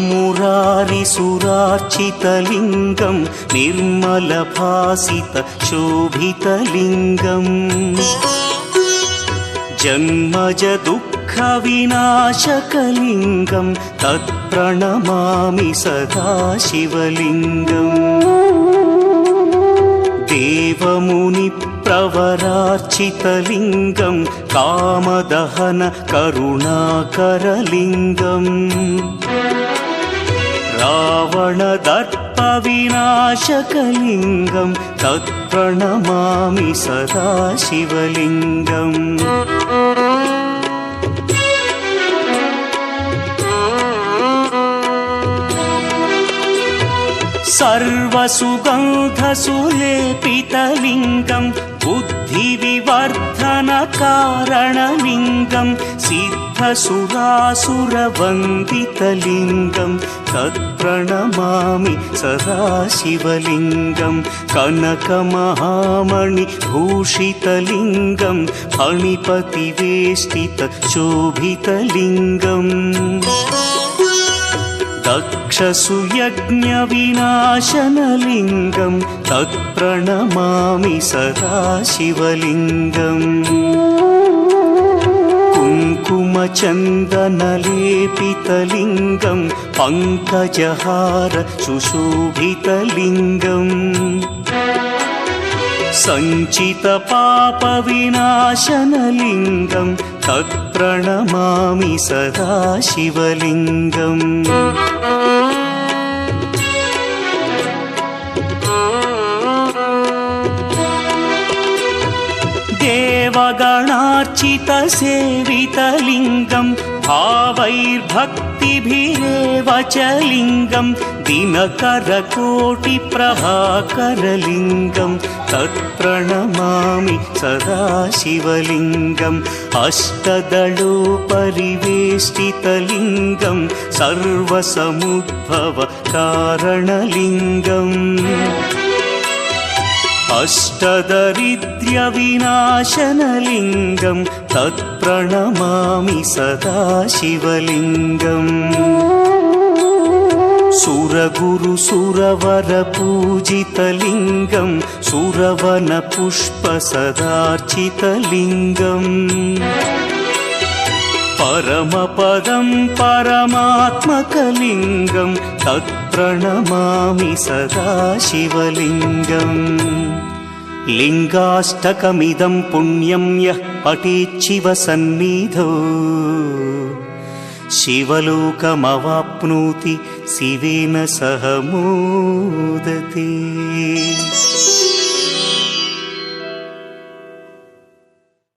मुरारिसुरार्चितलिङ्गं निर्मलभासितशोभितलिङ्गम् जन्मजदुःखविनाशकलिङ्गं तत्प्रणमामि सदा शिवलिङ्गम् देवमुनिप्रवरार्चितलिङ्गं कामदहन करुणाकरलिङ्गम् रावणदर्पविनाशकलिङ्गं तत्प्रणमामि सदा शिवलिङ्गम् सर्वसुगन्धसुलेपितलिङ्गं बुद्धिविवर्धनकारणलिङ्गं सिद्धसुरासुरवन्दितलिङ्गं तत्प्रणमामि सदा शिवलिङ्गं कनकमहामणिभूषितलिङ्गं फणिपतिवेष्टितशोभितलिङ्गम् दक्षसुयज्ञविनाशनलिङ्गं तत्प्रणमामि सदा शिवलिङ्गम् कुङ्कुमचन्दनलेपितलिङ्गं पङ्कजहार सुशोभितलिङ्गम् सञ्चितपापविनाशनलिङ्गं तत्प्रणमामि सदा शिवलिङ्गम् देवगणार्चितसेवितलिङ्गं भावैर्भक्तिभिरेव च लिङ्गं दिनकरकोटिप्रभाकरलिङ्गं तत्प्रणमामि सदा शिवलिङ्गम् अष्टदलोपरिवेष्टितलिङ्गं सर्वसमुद्भवकारणलिङ्गम् अष्टदरिद्र्यविनाशनलिङ्गं तत्प्रणमामि सदा शिवलिङ्गम् सुरगुरुसुरवरपूजितलिङ्गं सुरवनपुष्पसदार्चितलिङ्गम् परमपदं परमात्मकलिङ्गं तत्प्रणमामि सदा शिवलिङ्गम् लिङ्गाष्टकमिदं पुण्यं यः पठेच्छिवसन्निधौ शिवलोकमवाप्नोति शिवेन सह मोदते।